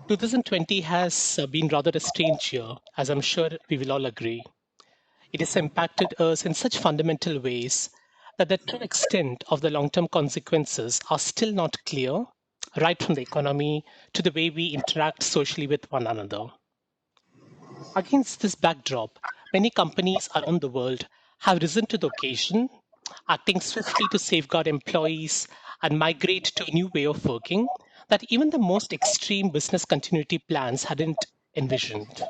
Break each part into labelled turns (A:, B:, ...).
A: 2020 has been rather a strange year, as I'm sure we will all agree. It has impacted us in such fundamental ways that the true extent of the long term consequences are still not clear, right from the economy to the way we interact socially with one another. Against this backdrop, many companies around the world have risen to the occasion, acting swiftly to safeguard employees and migrate to a new way of working that even the most extreme business continuity plans hadn't envisioned.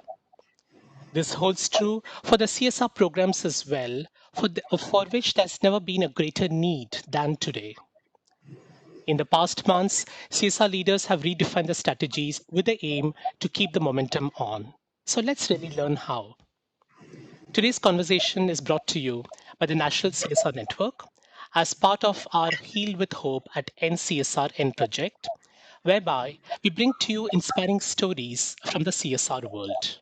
A: This holds true for the CSR programs as well, for which there's never been a greater need than today. In the past months, CSR leaders have redefined the strategies with the aim to keep the momentum on. So let's really learn how. Today's conversation is brought to you by the National CSR Network as part of our Heal with Hope at NCSR project, whereby we bring to you inspiring stories from the CSR world.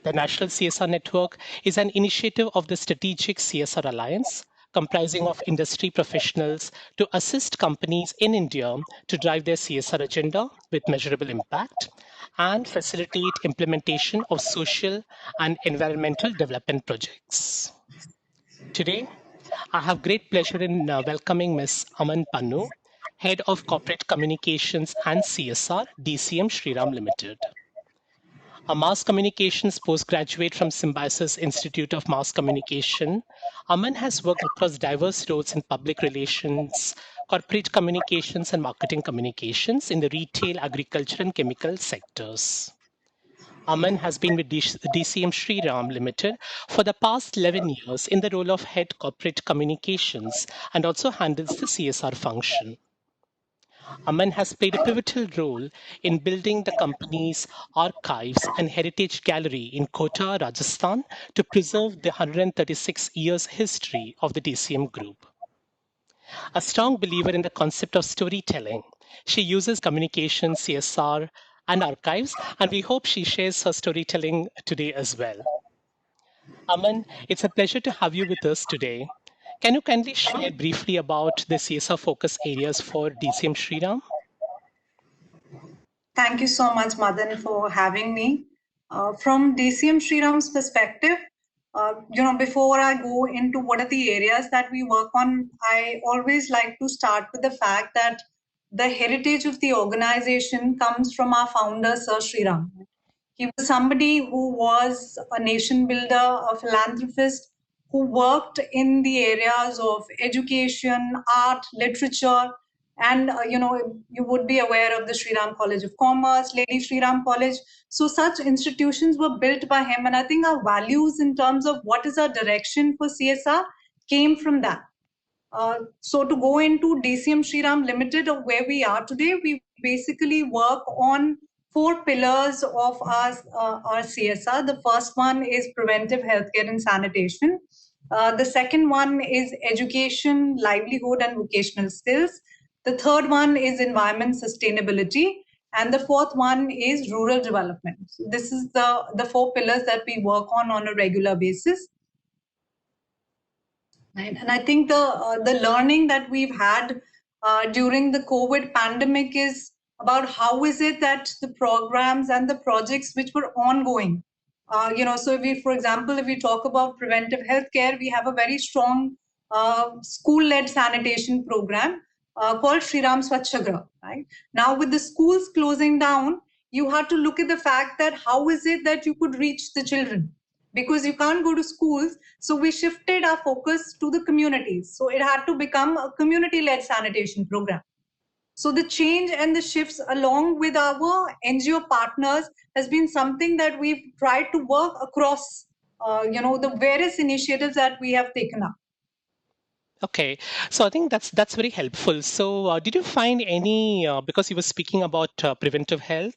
A: The National CSR Network is an initiative of the Strategic CSR Alliance, comprising of industry professionals to assist companies in India to drive their CSR agenda with measurable impact and facilitate implementation of social and environmental development projects. Today, I have great pleasure in welcoming Ms. Aman Pannu, Head of Corporate Communications and CSR, DCM Shriram Limited. A mass communications postgraduate from Symbiosis Institute of Mass Communication, Aman has worked across diverse roles in public relations, corporate communications, and marketing communications in the retail, agriculture, and chemical sectors. Aman has been with DCM Shriram Limited for the past 11 years in the role of Head Corporate Communications and also handles the CSR function. Aman has played a pivotal role in building the company's archives and heritage gallery in Kota, Rajasthan, to preserve the 136 years history of the DCM group. A strong believer in the concept of storytelling, she uses communication, CSR, and archives, and we hope she shares her storytelling today as well. Aman, it's a pleasure to have you with us today. Can you kindly share briefly about the CSR focus areas for DCM Shriram?
B: Thank you so much, Madan, for having me. From DCM Shriram's perspective, before I go into what are the areas that we work on, I always like to start with the fact that the heritage of the organization comes from our founder, Sir Shriram. He was somebody who was a nation builder, a philanthropist, who worked in the areas of education, art, literature, and you would be aware of the Sri Ram College of Commerce, Lady Sri Ram College. So such institutions were built by him, and I think our values in terms of what is our direction for CSR came from that. So to go into DCM Shriram Limited, of where we are today, we basically work on 4 pillars of our CSR. The first one is preventive healthcare and sanitation. The second one is education, livelihood, and vocational skills. The third one is environment sustainability. And the fourth one is rural development. So this is the 4 pillars that we work on a regular basis. Right. And I think the learning that we've had during the COVID pandemic is about how is it that the programs and the projects which were ongoing, so for example, if we talk about preventive healthcare, we have a very strong school-led sanitation program called Shriram Swachhagrah. Right now, with the schools closing down, you have to look at the fact that how is it that you could reach the children, because you can't go to schools. So we shifted our focus to the communities. So it had to become a community-led sanitation program. So the change and the shifts along with our NGO partners has been something that we've tried to work across, the various initiatives that we have taken up.
A: Okay, so I think that's very helpful. So, did you find any because you were speaking about preventive health?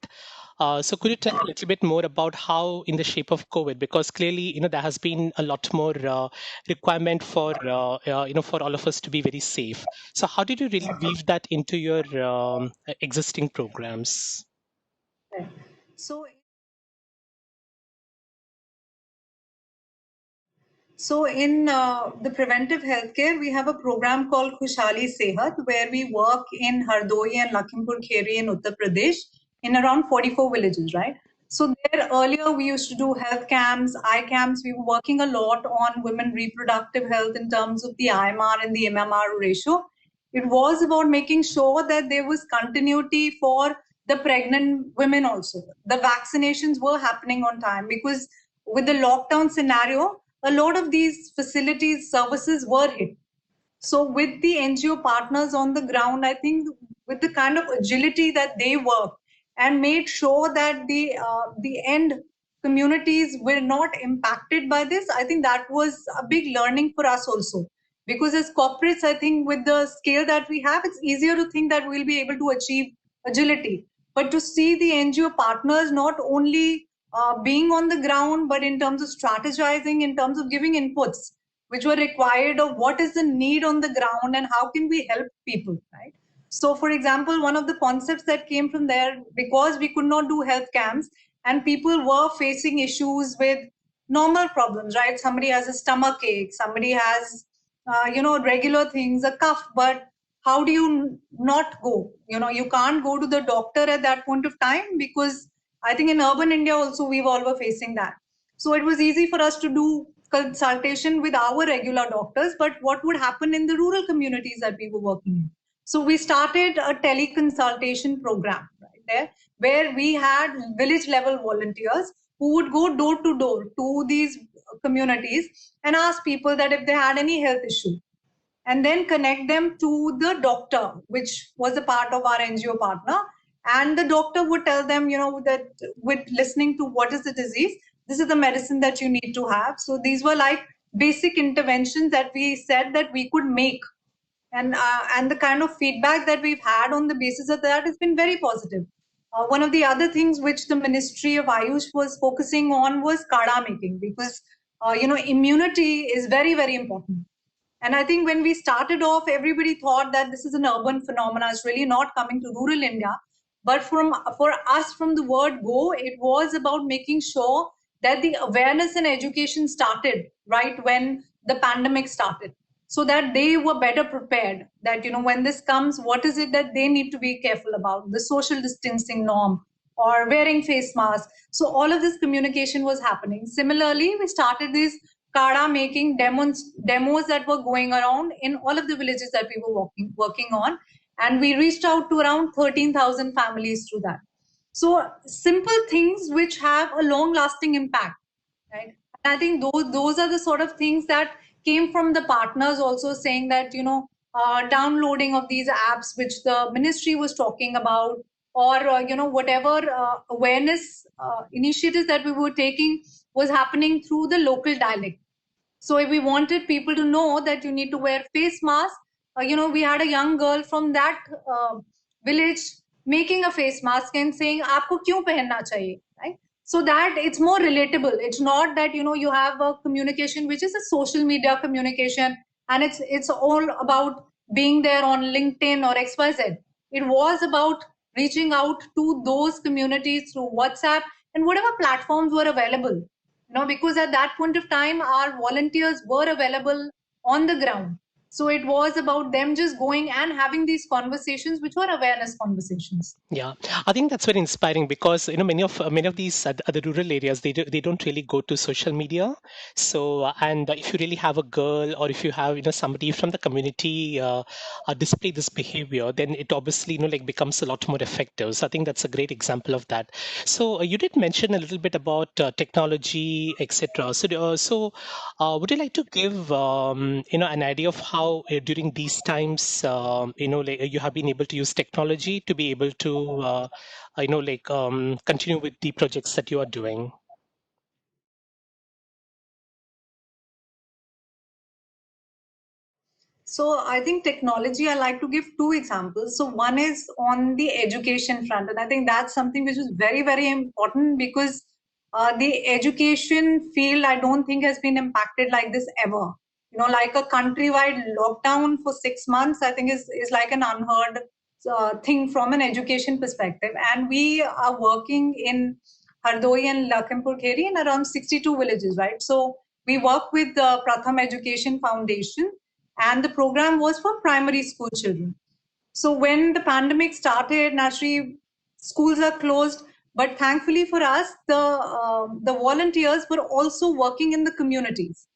A: So, could you tell a little bit more about how, in the shape of COVID, because clearly, there has been a lot more requirement for for all of us to be very safe. So, how did you really weave that into your existing programs?
B: So. So in the preventive healthcare, we have a program called Khushali Sehat, where we work in Hardoi and Lakhimpur Kheri in Uttar Pradesh. in around 44 villages, right? So there earlier we used to do health camps, eye camps. We were working a lot on women reproductive health in terms of the IMR and the MMR ratio. It was about making sure that there was continuity for the pregnant women also. The vaccinations were happening on time because with the lockdown scenario, a lot of these facilities, services were hit. So with the NGO partners on the ground, I think with the kind of agility that they work and made sure that the end communities were not impacted by this, I think that was a big learning for us also. Because as corporates, I think with the scale that we have, it's easier to think that we'll be able to achieve agility. But to see the NGO partners not only being on the ground, but in terms of strategizing, in terms of giving inputs, which were required of what is the need on the ground and how can we help people, right? So, for example, one of the concepts that came from there, because we could not do health camps and people were facing issues with normal problems, right? Somebody has a stomach ache, somebody has, regular things, a cough, but how do you not go? You can't go to the doctor at that point of time because I think in urban India also we all were facing that. So it was easy for us to do consultation with our regular doctors, but what would happen in the rural communities that we were working in? So we started a teleconsultation program right there, where we had village level volunteers who would go door to door to these communities and ask people that if they had any health issue, and then connect them to the doctor, which was a part of our NGO partner. And the doctor would tell them, that with listening to what is the disease, this is the medicine that you need to have. So these were like basic interventions that we said that we could make. And the kind of feedback that we've had on the basis of that has been very positive. One of the other things which the Ministry of Ayush was focusing on was kada making, because immunity is very, very important. And I think when we started off, everybody thought that this is an urban phenomenon. It's really not coming to rural India. But for us, from the word go, it was about making sure that the awareness and education started right when the pandemic started, so that they were better prepared. That, when this comes, what is it that they need to be careful about? The social distancing norm or wearing face masks. So all of this communication was happening. Similarly, we started these kada making demos that were going around in all of the villages that we were working on, and we reached out to around 13,000 families through that. So simple things which have a long lasting impact, right? And I think those are the sort of things that came from the partners also saying that, downloading of these apps which the ministry was talking about, or whatever awareness initiatives that we were taking was happening through the local dialect. So if we wanted people to know that you need to wear face mask, we had a young girl from that village making a face mask and saying, "Aapko kyun pehenna chahiye?" Right? So that it's more relatable. It's not that you have a communication which is a social media communication and it's all about being there on LinkedIn or XYZ. It was about reaching out to those communities through WhatsApp and whatever platforms were available. Because at that point of time, our volunteers were available on the ground. So it was about them just going and having these conversations, which were awareness conversations.
A: Yeah, I think that's very inspiring because many of these other rural areas they don't really go to social media. So and if you really have a girl or if you have somebody from the community display this behavior, then it obviously like becomes a lot more effective. So I think that's a great example of that. So you did mention a little bit about technology, etc. So would you like to give an idea of how during these times like, you have been able to use technology to be able to continue with the projects that you are doing?
B: So I think technology, I like to give two examples. So one is on the education front, and I think that's something which is very, very important because the education field, I don't think has been impacted like this ever. Like a countrywide lockdown for 6 months, I think is like an unheard thing from an education perspective. And we are working in Hardoi and Lakhimpur Kheri in around 62 villages, right? So we work with the Pratham Education Foundation, and the program was for primary school children. So when the pandemic started, naturally schools are closed. But thankfully for us, the volunteers were also working in the communities.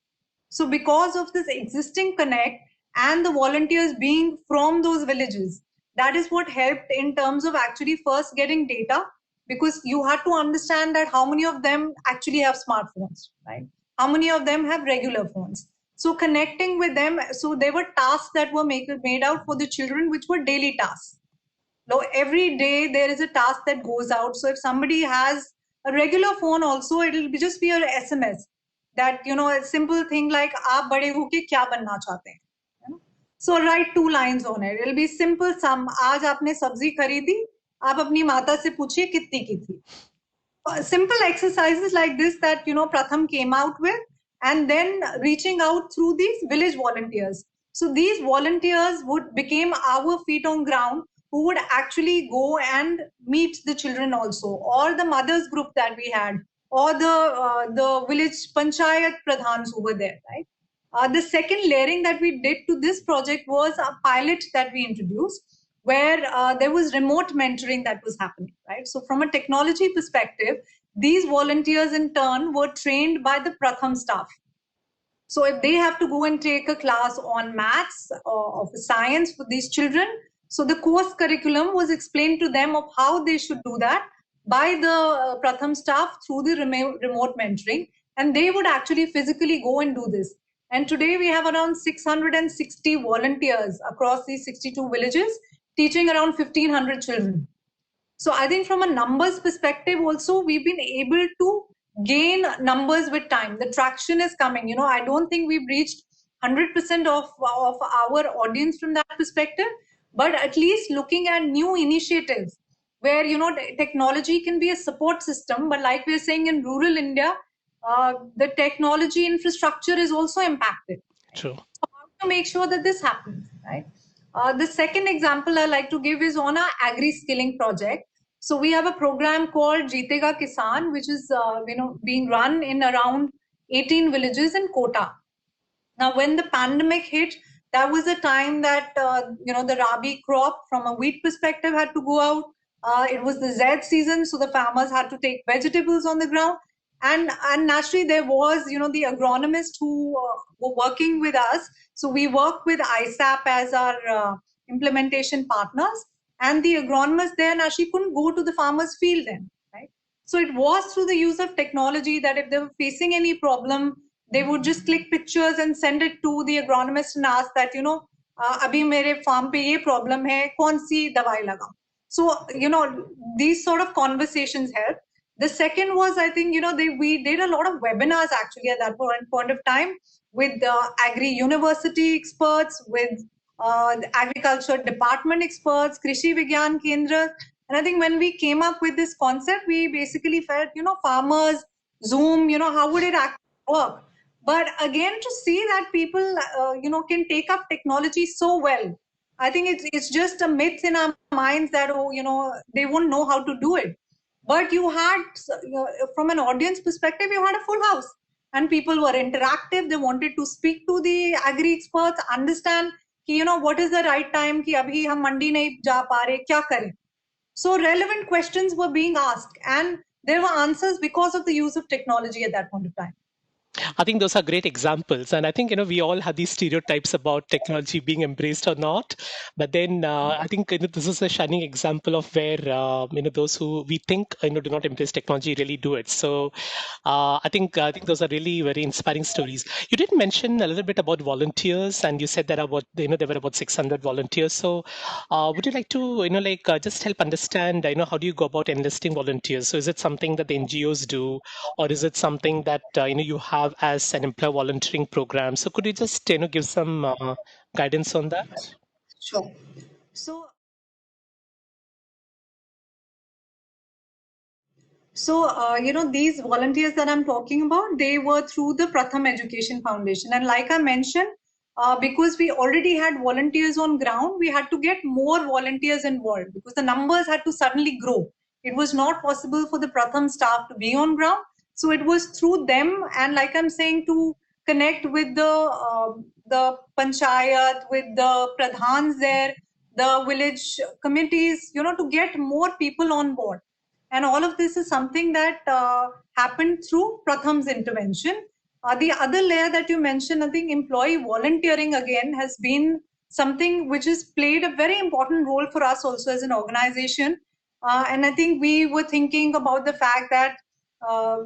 B: So because of this existing connect and the volunteers being from those villages, that is what helped in terms of actually first getting data, because you had to understand that how many of them actually have smartphones, right? How many of them have regular phones? So connecting with them, so there were tasks that were made out for the children, which were daily tasks. Now, every day there is a task that goes out. So if somebody has a regular phone also, it'll be just be an SMS that, a simple thing like, "Aap bade hoke kya banna chahte hain?" You know? So write 2 lines on it. It'll be simple sum. आज आपने सब्जी खरीदी, आप अपनी माता से पूछिए कितनी की थी. Simple exercises like this that, Pratham came out with, and then reaching out through these village volunteers. So these volunteers became our feet on ground, who would actually go and meet the children also, or the mothers group that we had, or the village panchayat pradhans who were there, right? The second layering that we did to this project was a pilot that we introduced, where there was remote mentoring that was happening, right? So from a technology perspective, these volunteers in turn were trained by the Pratham staff. So if they have to go and take a class on maths or of science for these children, so the course curriculum was explained to them of how they should do that by the Pratham staff through the remote mentoring, and they would actually physically go and do this. And today we have around 660 volunteers across these 62 villages, teaching around 1,500 children. So I think from a numbers perspective also, we've been able to gain numbers with time. The traction is coming. I don't think we've reached 100% of our audience from that perspective, but at least looking at new initiatives where, technology can be a support system, but like we're saying in rural India, the technology infrastructure is also impacted.
A: True.
B: So how to make sure that this happens, right? The second example I like to give is on our agri-skilling project. So we have a program called Jeetega Kisan, which is being run in around 18 villages in Kota. Now, when the pandemic hit, that was a time that the rabi crop from a wheat perspective had to go out. It was the Z season, so the farmers had to take vegetables on the ground. And naturally, there was, the agronomist who were working with us. So we worked with ISAP as our implementation partners. And the agronomist there naturally couldn't go to the farmer's field then, right? So it was through the use of technology that if they were facing any problem, they would just click pictures and send it to the agronomist and ask that, abhi mere farm pe ye problem hai, kaun si dawai lagaun? So, these sort of conversations help. The second was, I think, we did a lot of webinars actually at that point of time with agri university experts, with the agriculture department experts, Krishi Vigyan Kendra. And I think when we came up with this concept, we basically felt, farmers, Zoom, how would it actually work? But again, to see that people, can take up technology so well, I think it's just a myth in our minds that, they won't know how to do it. But you had, from an audience perspective, you had a full house. And people were interactive. They wanted to speak to the agri experts, understand, what is the right time, ki abhi hum mandi nahi ja pa rahe, kya kare? So relevant questions were being asked, and there were answers because of the use of technology at that point of time.
A: I think those are great examples. And I think, we all have these stereotypes about technology being embraced or not. But then I think this is a shining example of where, those who we think, do not embrace technology really do it. So I think those are really very inspiring stories. You did mention a little bit about volunteers, and you said there were about 600 volunteers. So would you like to, just help understand, how do you go about enlisting volunteers? So is it something that the NGOs do, or is it something that, you have as an employer volunteering program? So could you just give some guidance on that?
B: Sure. So these volunteers that I'm talking about, they were through the Pratham Education Foundation. And like I mentioned, because we already had volunteers on ground, we had to get more volunteers involved because the numbers had to suddenly grow. It was not possible for the Pratham staff to be on ground. So it was through them, and like I'm saying, to connect with the panchayat, with the pradhans there, the village committees, to get more people on board. And all of this is something that happened through Pratham's intervention. The other layer that you mentioned, I think employee volunteering again has been something which has played a very important role for us also as an organization. And I think we were thinking about the fact that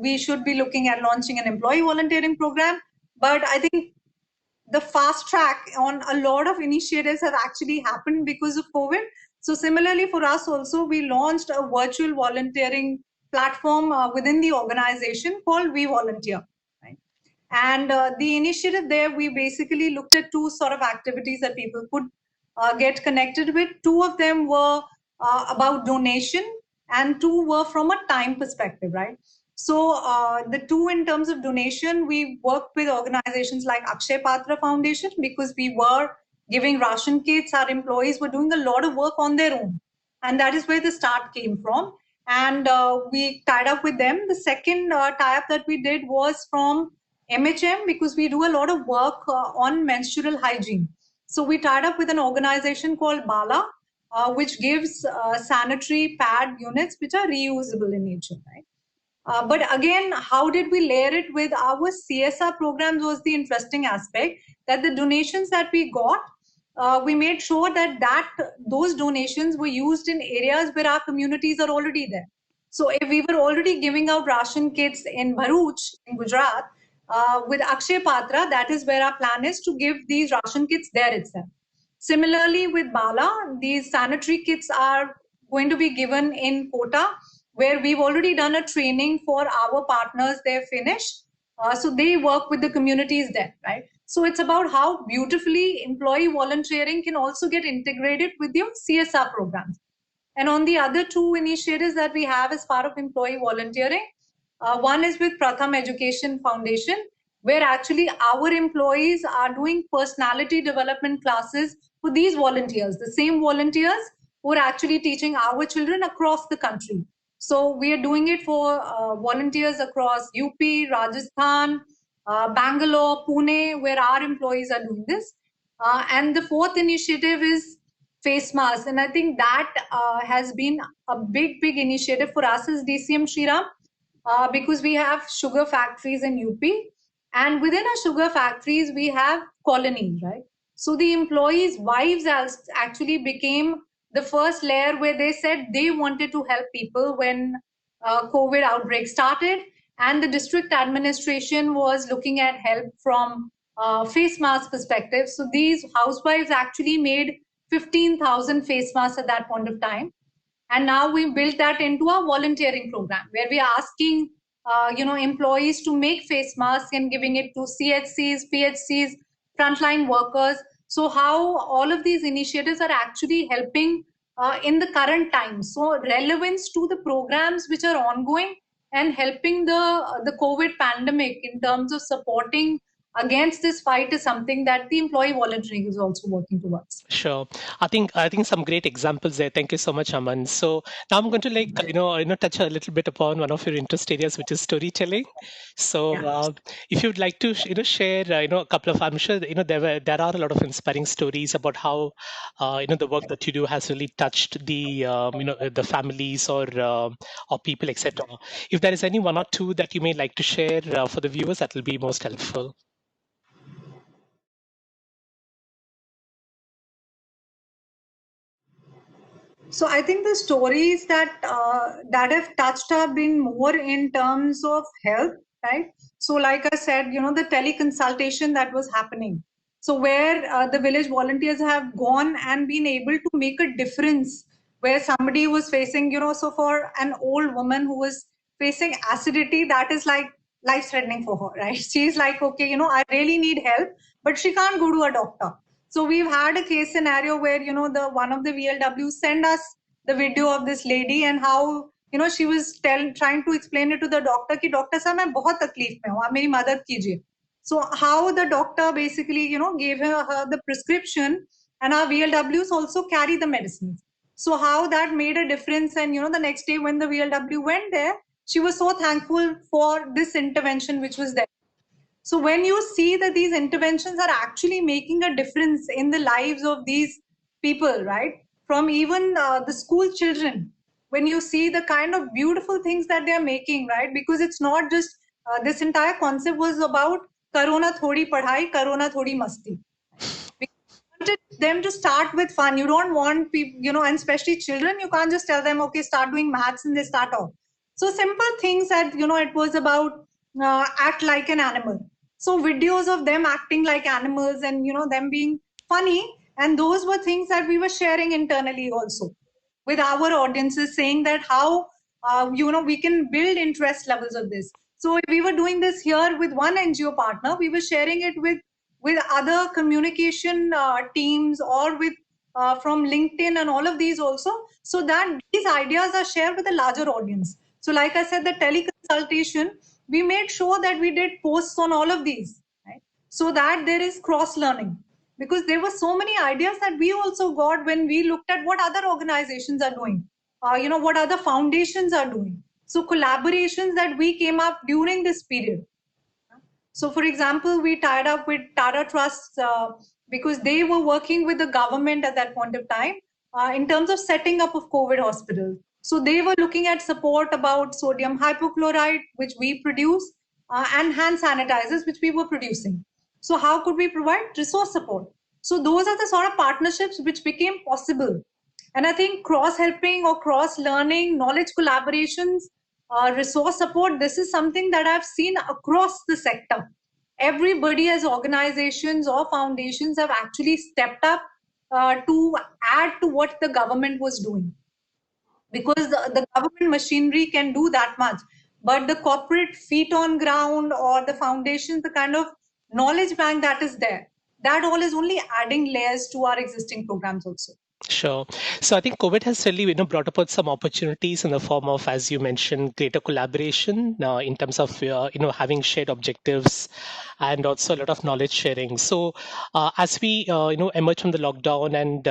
B: we should be looking at launching an employee volunteering program. But I think the fast track on a lot of initiatives have actually happened because of COVID. So similarly for us also, we launched a virtual volunteering platform within the organization called We Volunteer. Right? And the initiative there, we basically looked at two sort of activities that people could get connected with. Two of them were about donation and two were from a time perspective, right? So the two in terms of donation, we worked with organizations like Akshay Patra Foundation because we were giving ration kits. Our employees were doing a lot of work on their own. And that is where the start came from. And we tied up with them. The second tie-up that we did was from MHM because we do a lot of work on menstrual hygiene. So we tied up with an organization called Bala, which gives sanitary pad units which are reusable in nature, right? But again, how did we layer it with our CSR programs was the interesting aspect that the donations that we got, we made sure that those donations were used in areas where our communities are already there. So if we were already giving out ration kits in Bharuch, in Gujarat, with Akshay Patra, that is where our plan is to give these ration kits there itself. Similarly, with Bala, these sanitary kits are going to be given in Kota, where we've already done a training for our partners there, Finnish. So they work with the communities there, right? So it's about how beautifully employee volunteering can also get integrated with your CSR programs. And on the other two initiatives that we have as part of employee volunteering, one is with Pratham Education Foundation, where actually our employees are doing personality development classes for these volunteers, the same volunteers who are actually teaching our children across the country. So we are doing it for volunteers across UP, Rajasthan, Bangalore, Pune, where our employees are doing this. And the fourth initiative is face masks. And I think that has been a big initiative for us as DCM Shriram because we have sugar factories in UP. And within our sugar factories, we have colonies, right? So the employees' wives actually became the first layer where they said they wanted to help people when COVID outbreak started. And the district administration was looking at help from face mask perspective. So these housewives actually made 15,000 face masks at that point of time. And now we built that into our volunteering program where we are asking, employees to make face masks and giving it to CHCs, PHCs, frontline workers. So how all of these initiatives are actually helping in the current times. So relevance to the programs which are ongoing and helping the COVID pandemic in terms of supporting against this fight is something that the employee volunteering is also working towards.
A: Sure. I think some great examples there. Thank you so much, Aman. So now I'm going to touch a little bit upon one of your interest areas, which is storytelling. So if you'd like to share a couple of, I'm sure there are a lot of inspiring stories about how the work that you do has really touched the families or people, etc. If there is any one or two that you may like to share for the viewers, that will be most helpful.
B: So I think the stories that have touched have been more in terms of health, right? So like I said, the teleconsultation that was happening. So where the village volunteers have gone and been able to make a difference where somebody was facing, so for an old woman who was facing acidity, that is like life threatening for her, right? She's like, okay, I really need help, but she can't go to a doctor. So we've had a case scenario where, the one of the VLW sent us the video of this lady and how, she was trying to explain it to the doctor कि doctor साहब मैं बहुत तकलीफ में हूँ आप मेरी मदद कीजिए. So how the doctor basically, gave her the prescription and our VLWs also carry the medicines. So how that made a difference and, the next day when the VLW went there, she was so thankful for this intervention which was there. So when you see that these interventions are actually making a difference in the lives of these people, right? from even the school children, when you see the kind of beautiful things that they are making, right? Because it's not just this entire concept was about Corona thodi padhai, Corona thodi masti. We wanted them to start with fun. You don't want people, and especially children, you can't just tell them, okay, start doing maths and they start off. So simple things that, it was about act like an animal. So videos of them acting like animals and, them being funny. And those were things that we were sharing internally also with our audiences, saying that how, we can build interest levels of this. So if we were doing this here with one NGO partner, we were sharing it with other communication teams or with from LinkedIn and all of these also, so that these ideas are shared with a larger audience. So like I said, the teleconsultation, we made sure that we did posts on all of these, right? So that there is cross learning, because there were so many ideas that we also got when we looked at what other organizations are doing, what other foundations are doing. So collaborations that we came up during this period. So, for example, we tied up with Tata Trust because they were working with the government at that point of time in terms of setting up of COVID hospitals. So they were looking at support about sodium hypochlorite, which we produce, and hand sanitizers, which we were producing. So how could we provide resource support? So those are the sort of partnerships which became possible. And I think cross-helping or cross-learning, knowledge collaborations, resource support, this is something that I've seen across the sector. Everybody as organizations or foundations have actually stepped up to add to what the government was doing. Because the government machinery can do that much. But the corporate feet on ground or the foundations, the kind of knowledge bank that is there, that all is only adding layers to our existing programs also.
A: Sure. So I think COVID has really, brought about some opportunities in the form of, as you mentioned, greater collaboration in terms of, having shared objectives and also a lot of knowledge sharing. So as we, emerge from the lockdown and,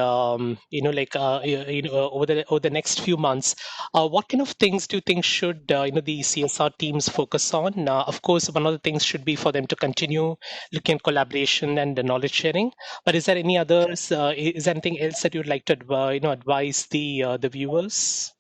A: over the next few months, what kind of things do you think should, the CSR teams focus on? Of course, one of the things should be for them to continue looking at collaboration and the knowledge sharing. But is there any others? Is there anything else that you'd like to advise the viewers?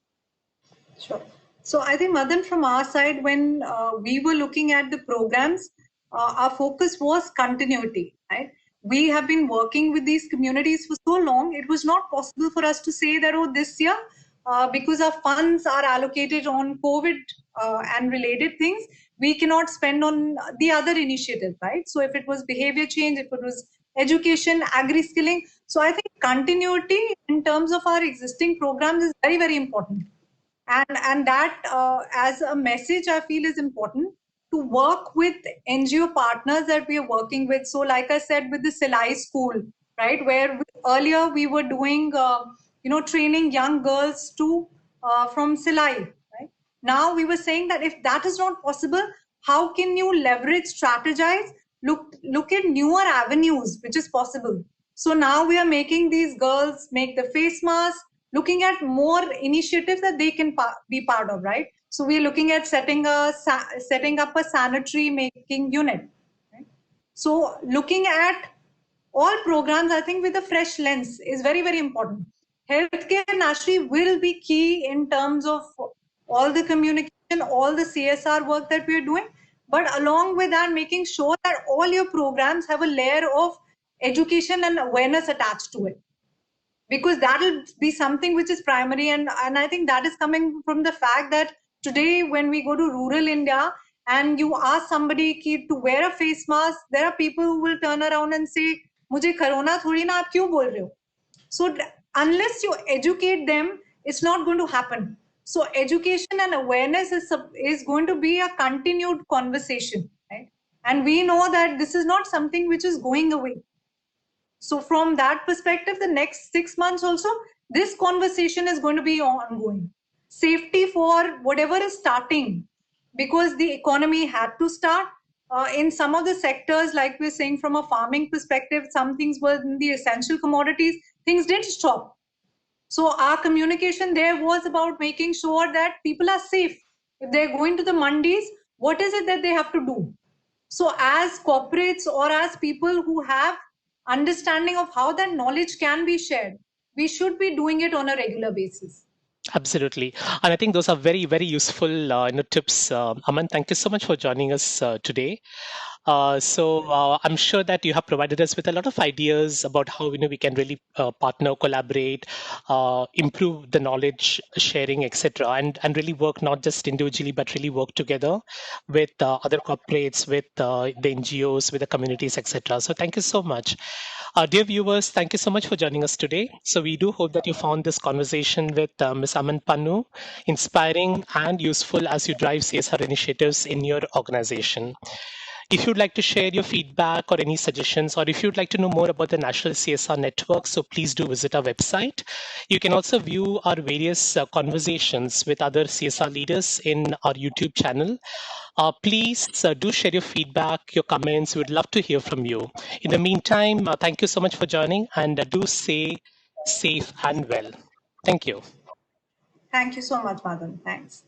B: Sure. So I think, Madan, from our side, when we were looking at the programs, our focus was continuity, right? We have been working with these communities for so long, it was not possible for us to say that, oh, this year, because our funds are allocated on COVID and related things, we cannot spend on the other initiative, right? So if it was behavior change, if it was education, agri-skilling. So I think continuity in terms of our existing programs is very, very important. And that as a message I feel is important to work with NGO partners that we are working with. So like I said, with the Silai school, right, where earlier we were doing training young girls to from Silai, right? Now we were saying that if that is not possible, how can you leverage, strategize, look at newer avenues which is possible. So now we are making these girls make the face mask, looking at more initiatives that they can be part of, right? So we're looking at setting up a sanitary making unit, right? So looking at all programs, I think with a fresh lens is very, very important. Healthcare naturally will be key in terms of all the communication, all the CSR work that we're doing. But along with that, making sure that all your programs have a layer of education and awareness attached to it, because that'll be something which is primary. And I think that is coming from the fact that today when we go to rural India and you ask somebody to wear a face mask, there are people who will turn around and say, mujhe corona thodi na, aap kyun bol rahe ho? So unless you educate them, it's not going to happen. So education and awareness is going to be a continued conversation, right? And we know that this is not something which is going away. So from that perspective, the next 6 months also, this conversation is going to be ongoing. Safety for whatever is starting, because the economy had to start. In some of the sectors, like we're saying from a farming perspective, some things were in the essential commodities, things did stop. So our communication there was about making sure that people are safe. If they're going to the mandis, what is it that they have to do? So as corporates or as people who have understanding of how that knowledge can be shared, we should be doing it on a regular basis.
A: Absolutely. And I think those are very, very useful tips. Aman, thank you so much for joining us today. I'm sure that you have provided us with a lot of ideas about how we can really partner, collaborate, improve the knowledge sharing, etc., and really work not just individually but really work together with other corporates, with the NGOs, with the communities, etc. So thank you so much. Dear viewers, thank you so much for joining us today. So we do hope that you found this conversation with Ms. Aman Pannu inspiring and useful as you drive CSR initiatives in your organization. If you'd like to share your feedback or any suggestions, or if you'd like to know more about the National CSR Network, so please do visit our website. You can also view our various conversations with other CSR leaders in our YouTube channel. Please do share your feedback, your comments. We'd love to hear from you. In the meantime, thank you so much for joining, and do stay safe and well. Thank you.
B: Thank you so much, Madan. Thanks.